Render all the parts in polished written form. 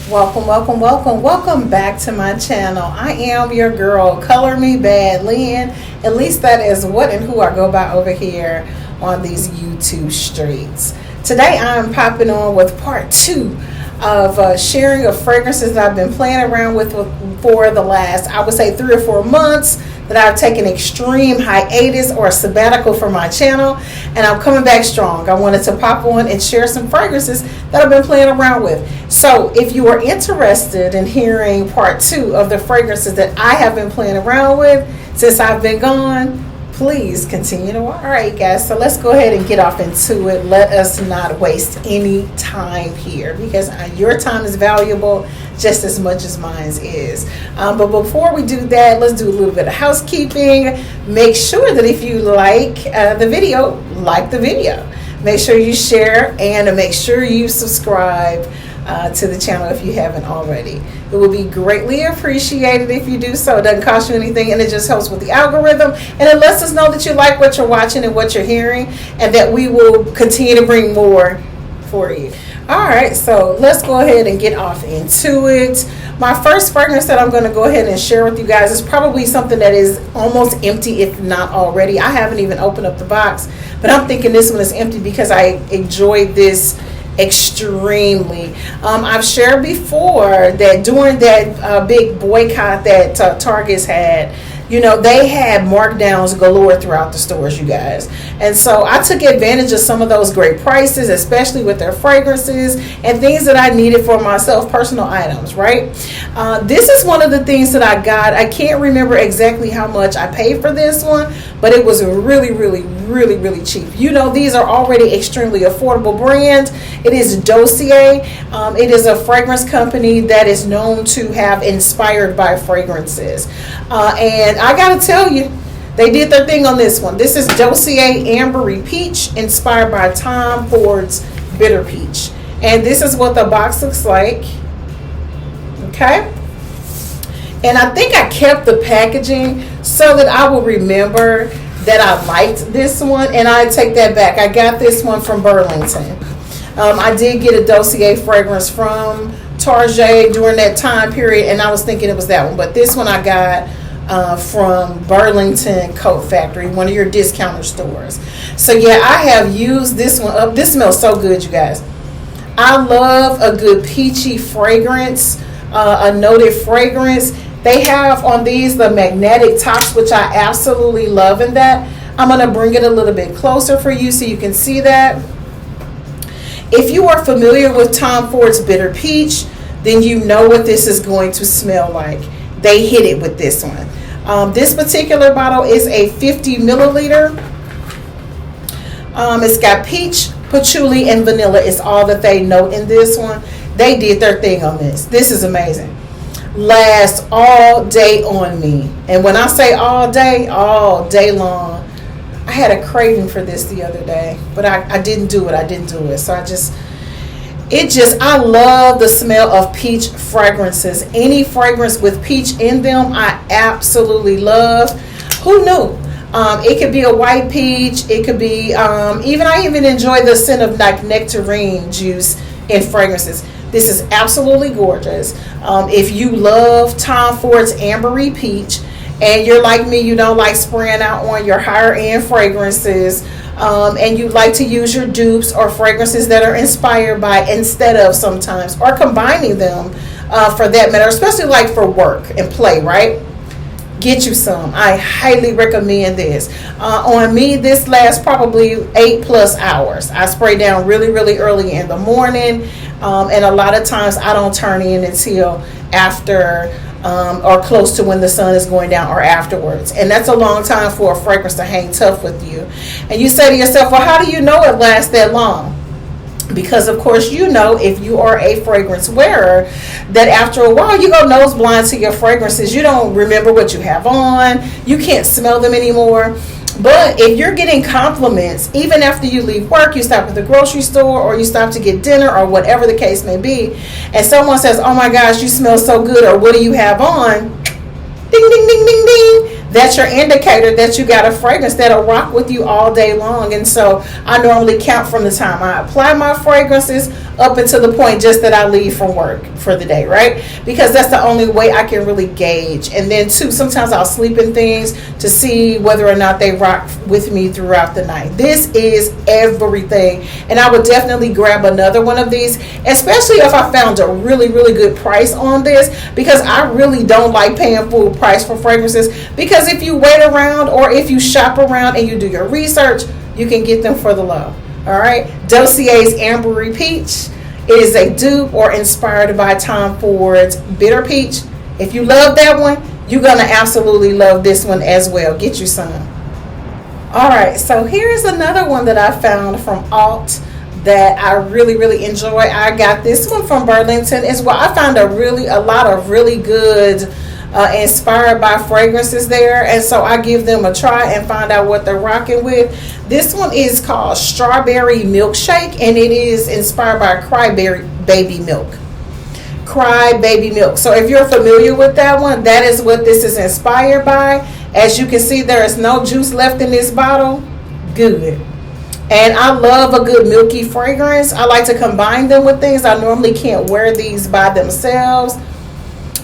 Welcome back to my channel. I am your girl, Color Me Bad Lynn. At least that is what and who I go by over here on these YouTube streets. Today I'm popping on with part 2 of sharing of fragrances that I've been playing around with for the last, I would say, 3 or 4 months, that I've taken extreme hiatus or sabbatical from my channel, and I'm coming back strong. I wanted to pop on and share some fragrances that I've been playing around with. So if you are interested in hearing part 2 of the fragrances that I have been playing around with since I've been gone, please continue to watch. All right, guys, so let's go ahead and get off into it. Let us not waste any time here, because your time is valuable just as much as mine is. But before we do that, let's do a little bit of housekeeping. Make sure that if you like the video, like the video. Make sure you share and make sure you subscribe to the channel if you haven't already. It will be greatly appreciated if you do so. It doesn't cost you anything, and it just helps with the algorithm, and it lets us know that you like what you're watching and what you're hearing, and that we will continue to bring more for you. All right, so let's go ahead and get off into it. My first fragrance that I'm going to go ahead and share with you guys is probably something that is almost empty, if not already. I haven't even opened up the box, but I'm thinking this one is empty because I enjoyed this extremely. I've shared before that during that big boycott that Target's had, you know, they had markdowns galore throughout the stores, you guys. And so I took advantage of some of those great prices, especially with their fragrances and things that I needed for myself, personal items, right? This is one of the things that I got. I can't remember exactly how much I paid for this one, but it was really cheap. You know, these are already extremely affordable brands. It is Dossier. It is a fragrance company that is known to have inspired by fragrances. And I gotta tell you, they did their thing on this one. This is Dossier Ambery Peach, inspired by Tom Ford's Bitter Peach. And this is what the box looks like. Okay? And I think I kept the packaging so that I will remember that I liked this one. And I take that back. I got this one from Burlington. I did get a Dossier fragrance from Target during that time period, and I was thinking it was that one. But this one I got from Burlington Coat Factory, one of your discounter stores. So yeah, I have used this one up. This smells so good, you guys. I love a good peachy fragrance, a noted fragrance. They have on these the magnetic tops, which I absolutely love in that. I'm going to bring it a little bit closer for you so you can see that. If you are familiar with Tom Ford's Bitter Peach, then you know what this is going to smell like. They hit it with this one. This particular bottle is a 50 milliliter. It's got peach, patchouli, and vanilla. It's all that they note in this one. They did their thing on this. This is amazing. Lasts all day on me. And when I say all day long. I had a craving for this the other day, but I didn't do it. So I love the smell of peach fragrances. Any fragrance with peach in them, I absolutely love. Who knew? It could be a white peach. It could be, I even enjoy the scent of like nectarine juice in fragrances. This is absolutely gorgeous. If you love Tom Ford's Ambery Peach, and you're like me, you don't like spraying out on your higher end fragrances, and you like to use your dupes or fragrances that are inspired by instead of sometimes, or combining them for that matter, especially like for work and play, right? Get you some. I highly recommend this. On me, this lasts probably 8+ hours. I spray down really early in the morning, and a lot of times I don't turn in until after or close to when the sun is going down or afterwards. And that's a long time for a fragrance to hang tough with you. And you say to yourself, well, how do you know it lasts that long? Because of course, you know, if you are a fragrance wearer, that after a while you go nose blind to your fragrances. You don't remember what you have on. You can't smell them anymore. But if you're getting compliments, even after you leave work, you stop at the grocery store or you stop to get dinner or whatever the case may be, and someone says, oh my gosh, you smell so good, or what do you have on? Ding, ding, ding, ding, ding. That's your indicator that you got a fragrance that'll rock with you all day long. And so I normally count from the time I apply my fragrances up until the point just that I leave from work for the day, right? Because that's the only way I can really gauge. And then too, sometimes I'll sleep in things to see whether or not they rock with me throughout the night. This is everything. And I would definitely grab another one of these, especially if I found a really, really good price on this, because I really don't like paying full price for fragrances, because if you wait around or if you shop around and you do your research, you can get them for the low. All right, Dossier's Ambery Peach. It is a dupe or inspired by Tom Ford's Bitter Peach. If you love that one, you're going to absolutely love this one as well. Get you some. All right, so here's another one that I found from Alt that I really, really enjoy. I got this one from Burlington as well. I found a lot of really good inspired by fragrances there, and so I give them a try and find out what they're rocking with. This one is called Strawberry Milkshake, and it is inspired by Cryberry Baby Milk. Cry Baby Milk. So if you're familiar with that one, that is what this is inspired by. As you can see, there is no juice left in this bottle. Good. And I love a good milky fragrance. I like to combine them with things. I normally can't wear these by themselves,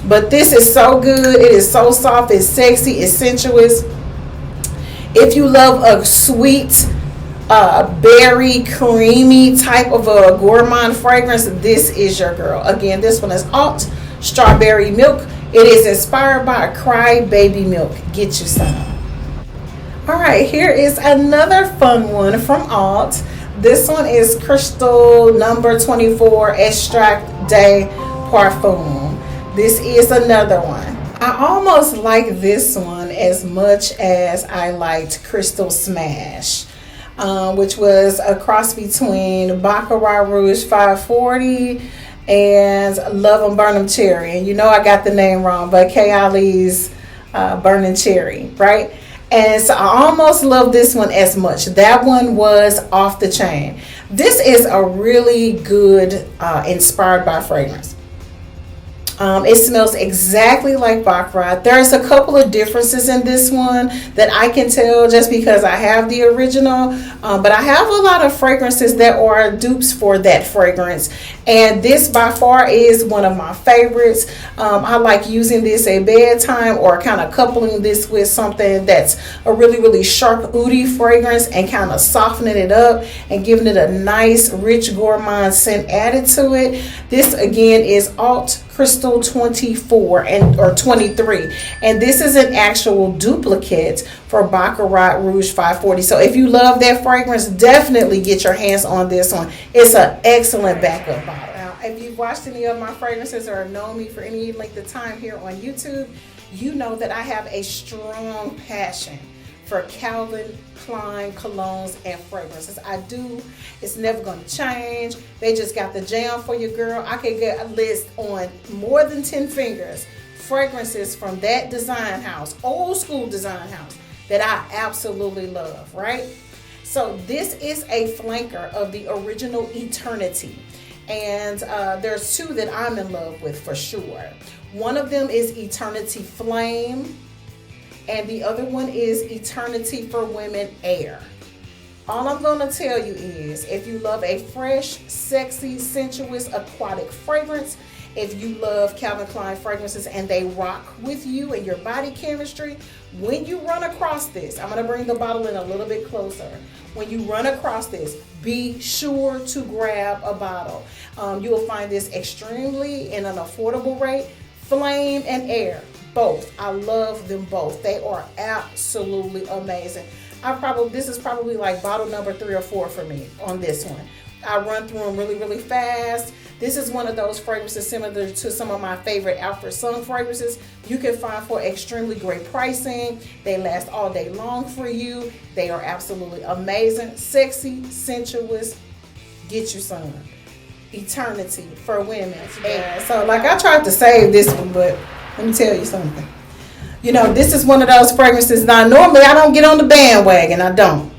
but this is so good. It is so soft. It's sexy. It's sensuous. If you love a sweet, berry, creamy type of a gourmand fragrance, this is your girl. Again, this one is Alt Strawberry Milk. It is inspired by Cry Baby Milk. Get you some. All right, here is another fun one from Alt. This one is Crystal Number 24 Extract de Parfum. This is another one. I almost like this one as much as I liked Crystal Smash, which was a cross between Baccarat Rouge 540 and Love 'em Burn 'em Cherry. And you know I got the name wrong, but K. Ali's Burning Cherry, right? And so I almost love this one as much. That one was off the chain. This is a really good inspired by fragrance. It smells exactly like Baccarat. There's a couple of differences in this one that I can tell just because I have the original, but I have a lot of fragrances that are dupes for that fragrance, and this by far is one of my favorites. I like using this at bedtime or kind of coupling this with something that's a really, really sharp, oudy fragrance and kind of softening it up and giving it a nice, rich gourmand scent added to it. This again is Alt Crystal 24 or 23, and this is an actual duplicate for Baccarat Rouge 540. So if you love that fragrance, definitely get your hands on this one. It's an excellent backup bottle. Now, if you've watched any of my fragrances or known me for any length of time here on YouTube, you know that I have a strong passion for Calvin Klein colognes and fragrances. I do. It's never going to change. They just got the jam for you, girl. I could get a list on more than 10 fingers fragrances from that design house, old school design house, that I absolutely love, right? So this is a flanker of the original Eternity. And there's two that I'm in love with for sure. One of them is Eternity Flame, and the other one is Eternity for Women Air. All I'm going to tell you is, if you love a fresh, sexy, sensuous, aquatic fragrance, if you love Calvin Klein fragrances and they rock with you and your body chemistry, when you run across this, I'm going to bring the bottle in a little bit closer. When you run across this, be sure to grab a bottle. You will find this extremely in an affordable rate. Flame and Air, both. I love them both. They are absolutely amazing. This is probably like bottle number 3 or 4 for me on this one. I run through them really, really fast. This is one of those fragrances similar to some of my favorite Alfred Sun fragrances you can find for extremely great pricing. They last all day long for you. They are absolutely amazing, sexy, sensuous. Get you some. Eternity for Women. And so like I tried to save this one, but let me tell you something. You know, this is one of those fragrances. Now, normally I don't get on the bandwagon. I don't.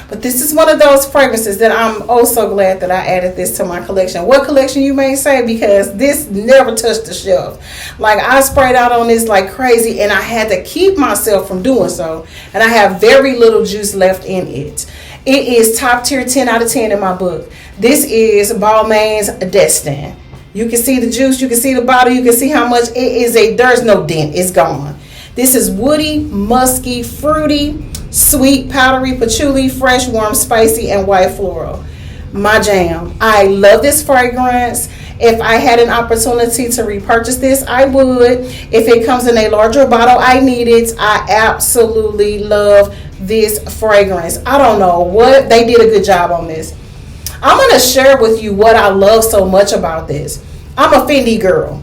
But this is one of those fragrances that I'm oh so glad that I added this to my collection. What collection, you may say, because this never touched the shelf. Like, I sprayed out on this like crazy, and I had to keep myself from doing so. And I have very little juice left in it. It is top tier, 10 out of 10 in my book. This is Balmain's Destin. You can see the juice, you can see the bottle, you can see how much it is there's no dent, it's gone. This is woody, musky, fruity, sweet, powdery, patchouli, fresh, warm, spicy, and white floral. My jam. I love this fragrance. If I had an opportunity to repurchase this, I would. If it comes in a larger bottle, I need it. I absolutely love this fragrance. I don't know what, they did a good job on this. I'm going to share with you what I love so much about this. I'm a Fendi girl.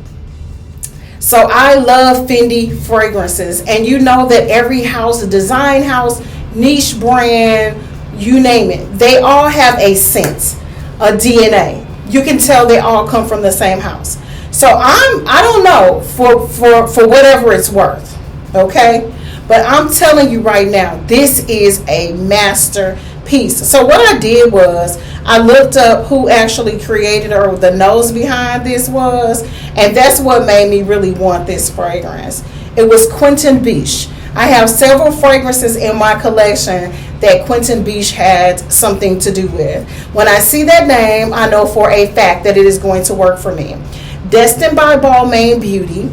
So I love Fendi fragrances. And you know that every house, design house, niche brand, you name it, they all have a scent, a DNA. You can tell they all come from the same house. So I don't know for whatever it's worth. Okay? But I'm telling you right now, this is a masterpiece. So what I did was I looked up who actually created or the nose behind this was, and that's what made me really want this fragrance. It was Quentin Biche. I have several fragrances in my collection that Quentin Biche had something to do with. When I see that name, I know for a fact that it is going to work for me. Destined by Balmain Beauty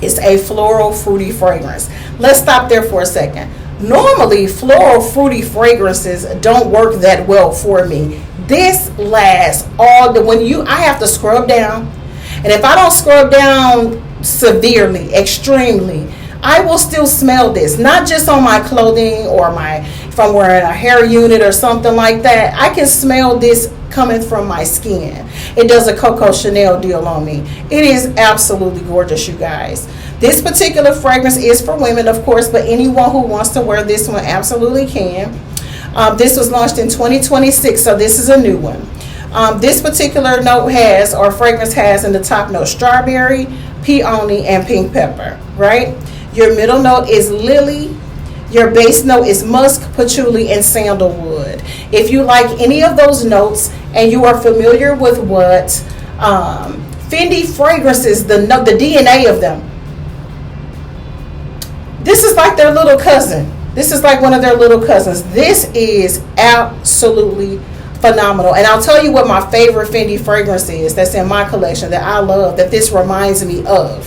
is a floral fruity fragrance. Let's stop there for a second. Normally, floral fruity fragrances don't work that well for me. This lasts all the I have to scrub down, and if I don't scrub down severely, extremely, I will still smell this. Not just on my clothing or if I'm wearing a hair unit or something like that. I can smell this coming from my skin. It does a Coco Chanel deal on me. It is absolutely gorgeous, you guys. This particular fragrance is for women, of course, but anyone who wants to wear this one absolutely can. This was launched in 2026, so this is a new one. This particular fragrance has in the top note strawberry, peony, and pink pepper, right? Your middle note is lily. Your base note is musk, patchouli, and sandalwood. If you like any of those notes and you are familiar with what Fendi fragrances, the DNA of them, this is like their little cousin. This is like one of their little cousins. This is absolutely phenomenal. And I'll tell you what my favorite Fendi fragrance is that's in my collection that I love, that this reminds me of.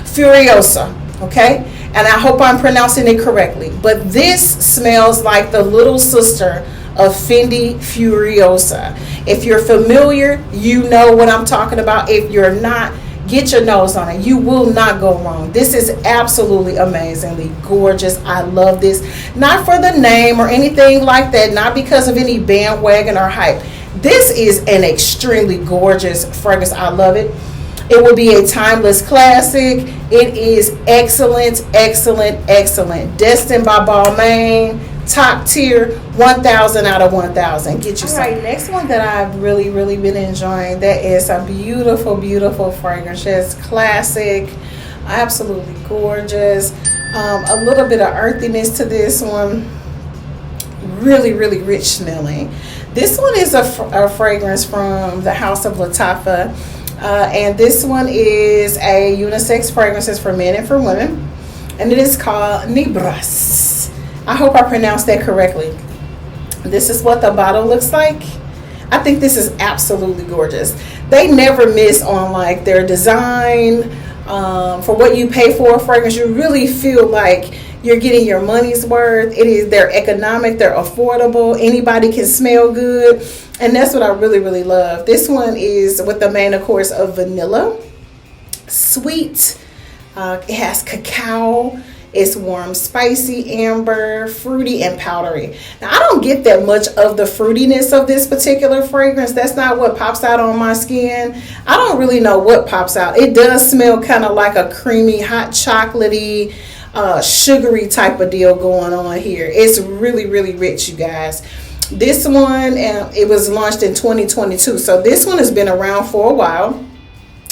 Furiosa, okay? And I hope I'm pronouncing it correctly. But this smells like the little sister of Fendi Furiosa. If you're familiar, you know what I'm talking about. If you're not, get your nose on it. You will not go wrong. This is absolutely amazingly gorgeous. I love this. Not for the name or anything like that. Not because of any bandwagon or hype. This is an extremely gorgeous fragrance. I love it. It will be a timeless classic. It is excellent, excellent, excellent. Destined by Balmain. Top tier, 1,000 out of 1,000. Get you some. All right, next one that I've really, really been enjoying. That is a beautiful, beautiful fragrance. It's classic, absolutely gorgeous. A little bit of earthiness to this one. Really, really rich smelling. This one is a fragrance from the House of Lattafa. And this one is a unisex fragrance. It's for men and for women. And it is called Nibras. I hope I pronounced that correctly. This is what the bottle looks like. I think this is absolutely gorgeous. They never miss on like their design. For what you pay for a fragrance, you really feel like you're getting your money's worth. They're economic, they're affordable, anybody can smell good. And that's what I really, really love. This one is with the main, of course, of vanilla. Sweet. It has cacao. It's warm, spicy, amber, fruity, and powdery. Now, I don't get that much of the fruitiness of this particular fragrance. That's not what pops out on my skin. I don't really know what pops out. It does smell kind of like a creamy, hot chocolatey, sugary type of deal going on here. It's really, really rich, you guys. This one, it was launched in 2022. So this one has been around for a while.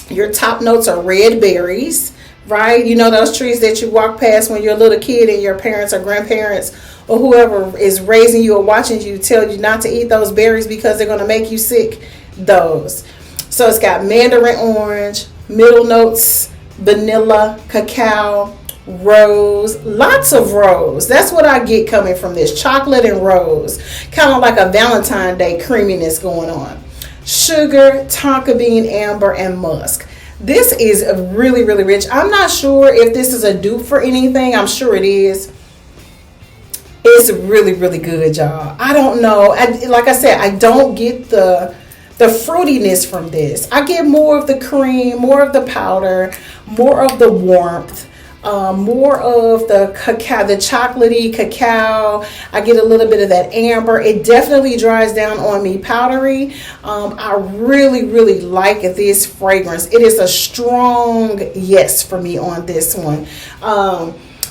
Your top notes are red berries. Right? You know those trees that you walk past when you're a little kid and your parents or grandparents or whoever is raising you or watching you tell you not to eat those berries because they're going to make you sick? Those. So it's got mandarin orange, middle notes, vanilla, cacao, rose, lots of rose. That's what I get coming from this. Chocolate and rose. Kind of like a Valentine's Day creaminess going on. Sugar, tonka bean, amber, and musk. This is really, really rich. I'm not sure if this is a dupe for anything. I'm sure it is. It's really, really good, y'all. I don't know. Like I said, I don't get the fruitiness from this. I get more of the cream, more of the powder, more of the warmth, more of the cacao, the chocolatey cacao. I get a little bit of that amber. It definitely dries down on me powdery. I really, really like this fragrance. It is a strong yes for me on this one.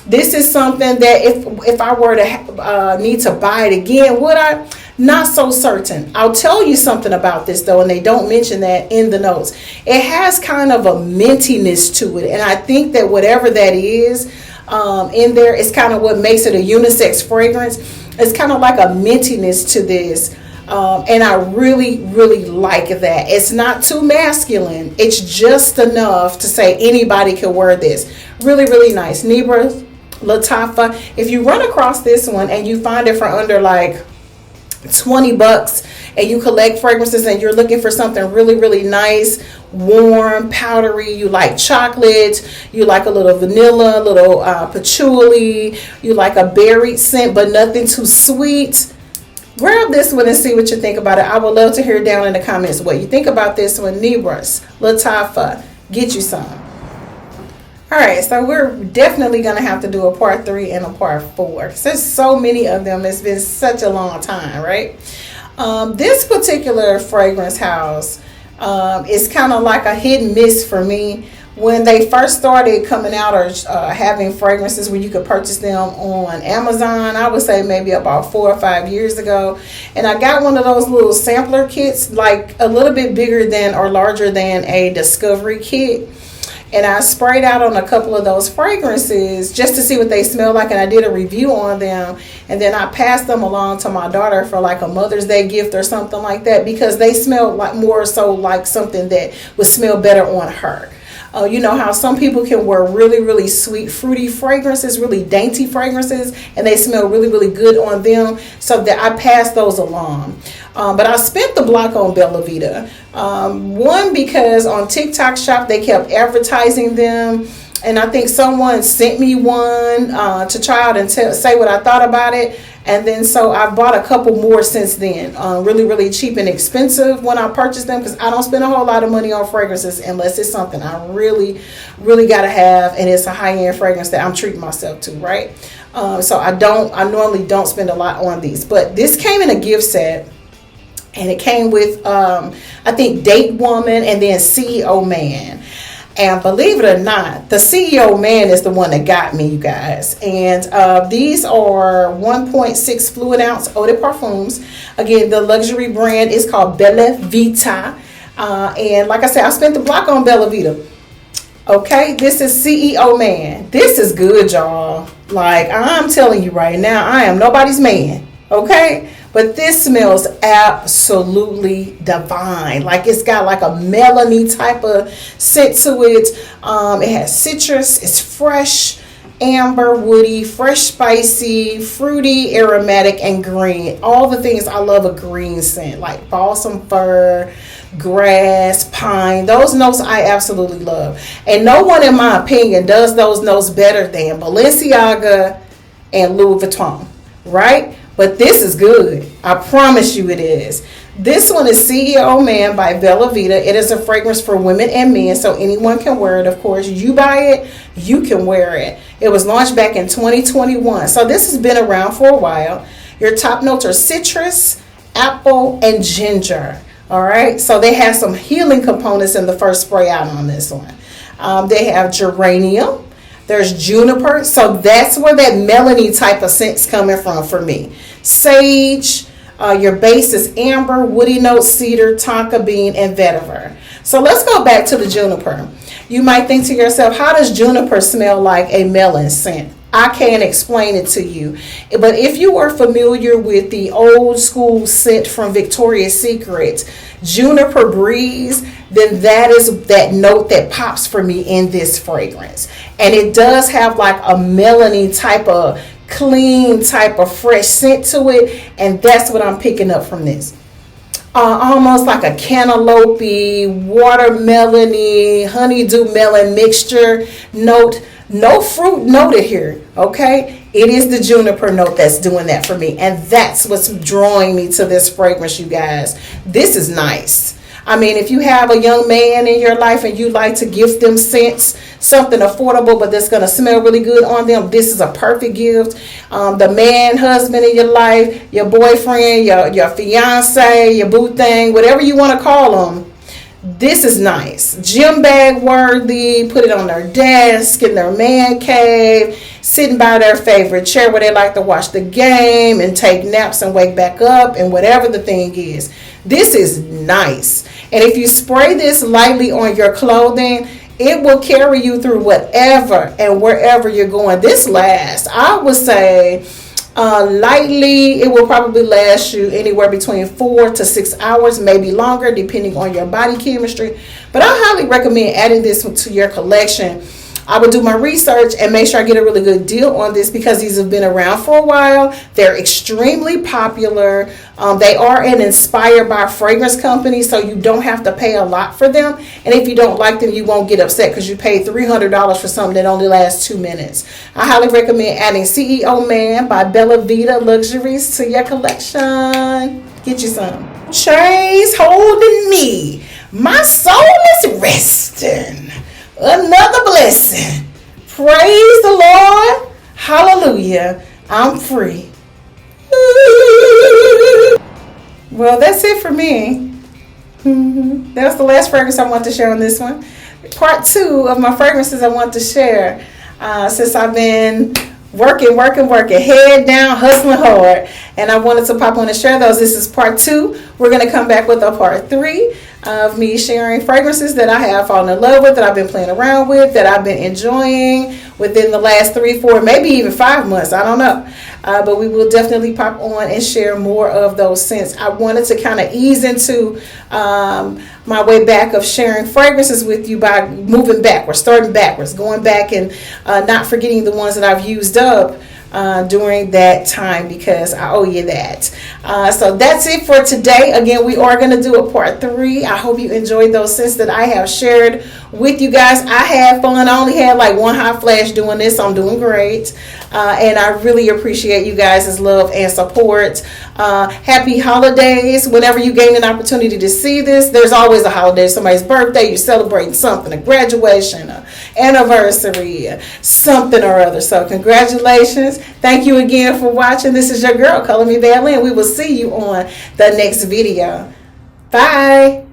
This is something that if I were to need to buy it again, would I? Not so certain. I'll tell you something about this though, and they don't mention that in the notes. It has kind of a mintiness to it, and I think that whatever that is in there is kind of what makes it a unisex fragrance. It's kind of like a mintiness to this. And I really, really like that. It's not too masculine. It's just enough to say anybody can wear this. Really, really nice. Nibra Latafa. If you run across this one and you find it for under like $20 and you collect fragrances and you're looking for something really, really nice, warm, powdery, you like chocolate, you like a little vanilla, a little patchouli, you like a berry scent but nothing too sweet, grab this one and see what you think about it. I would love to hear down in the comments what you think about this one. Nibras Latafa. Get you some. Alright, so we're definitely going to have to do a part 3 and a part 4. There's so many of them. It's been such a long time, right? This particular fragrance house is kind of like a hit and miss for me. When they first started coming out or having fragrances where you could purchase them on Amazon, I would say maybe about 4 or 5 years ago. And I got one of those little sampler kits, like a little bit bigger than or larger than a discovery kit. And I sprayed out on a couple of those fragrances just to see what they smell like. And I did a review on them. And then I passed them along to my daughter for like a Mother's Day gift or something like that, because they smelled like more so like something that would smell better on her. You know how some people can wear really, really sweet, fruity fragrances, really dainty fragrances, and they smell really, really good on them. So that I passed those along. But I spent the block on Bella Vita. One, because on TikTok Shop, they kept advertising them. And I think someone sent me one to try out and say what I thought about it. And then so I bought a couple more since then. Really, really cheap and expensive when I purchased them, because I don't spend a whole lot of money on fragrances unless it's something I really, really got to have. And it's a high-end fragrance that I'm treating myself to, right? So I normally don't spend a lot on these. But this came in a gift set. And it came with, I think, Date Woman and then CEO Man. And believe it or not, the CEO Man is the one that got me, you guys. And these are 1.6 fluid ounce eau de parfums. Again, the luxury brand is called Bella Vita. And like I said, I spent the block on Bella Vita. Okay, this is CEO Man. This is good, y'all. Like, I'm telling you right now, I am nobody's man. Okay? But this smells absolutely divine. Like, it's got like a melony type of scent to it. It has citrus. It's fresh, amber, woody, fresh, spicy, fruity, aromatic, and green. All the things I love a green scent, like balsam fir, grass, pine. Those notes I absolutely love. And no one, in my opinion, does those notes better than Balenciaga and Louis Vuitton, right? But this is good. I promise you it is. This one is CEO Man by Bella Vita. It is a fragrance for women and men, so anyone can wear it. Of course, you buy it, you can wear it. It was launched back in 2021. So this has been around for a while. Your top notes are citrus, apple, and ginger. All right. So they have some healing components in the first spray out on this one. They have geranium. There's juniper, so that's where that melony type of scent's coming from for me. Sage, your base is amber, woody notes, cedar, tonka bean, and vetiver. So let's go back to the juniper. You might think to yourself, how does juniper smell like a melon scent? I can't explain it to you. But if you are familiar with the old school scent from Victoria's Secret, Juniper Breeze, then that is that note that pops for me in this fragrance. And it does have like a melony type of clean type of fresh scent to it, and that's what I'm picking up from this. Almost like a cantaloupe, watermelony, honeydew melon mixture note. No fruit noted here, okay? It is the juniper note that's doing that for me, and that's what's drawing me to this fragrance, you guys. This is nice. I mean, if you have a young man in your life and you like to gift them scents, something affordable but that's going to smell really good on them, this is a perfect gift. The man, husband in your life, your boyfriend, your fiance, your boo thing, whatever you want to call them, this is nice. Gym bag worthy. Put it on their desk, in their man cave, sitting by their favorite chair where they like to watch the game and take naps and wake back up and whatever the thing is. This is nice. And if you spray this lightly on your clothing, it will carry you through whatever and wherever you're going. This lasts, I would say, lightly, it will probably last you anywhere between 4 to 6 hours, maybe longer, depending on your body chemistry. But I highly recommend adding this to your collection. I would do my research and make sure I get a really good deal on this because these have been around for a while. They're extremely popular. They are an inspired by fragrance company, so you don't have to pay a lot for them. And if you don't like them, you won't get upset because you paid $300 for something that only lasts 2 minutes. I highly recommend adding CEO Man by Bella Vita Luxuries to your collection. Get you some. Chains holding me. My soul is resting. Another blessing. Praise the Lord. Hallelujah. I'm free. Well, that's it for me. That was the last fragrance I want to share on this one. Part 2 of my fragrances I want to share since I've been working, head down, hustling hard, and I wanted to pop on and share those. This is part 2. We're going to come back with a part 3 of me sharing fragrances that I have fallen in love with, that I've been playing around with, that I've been enjoying within the last 3, 4, maybe even 5 months. I don't know. But we will definitely pop on and share more of those scents. I wanted to kind of ease into my way back of sharing fragrances with you by moving backwards, starting backwards, going back and not forgetting the ones that I've used up during that time, because I owe you that. So that's it for today. Again, we are going to do a part 3. I hope you enjoyed those scents that I have shared with you guys. I had fun. I only had like one hot flash doing this, so I'm doing great. And I really appreciate you guys' love and support. Happy holidays. Whenever you gain an opportunity to see this, there's always a holiday, somebody's birthday, you're celebrating something, a graduation, an anniversary, something or other. So congratulations. Thank you again for watching. This is your girl, Color Me Badly, and we will see you on the next video. Bye.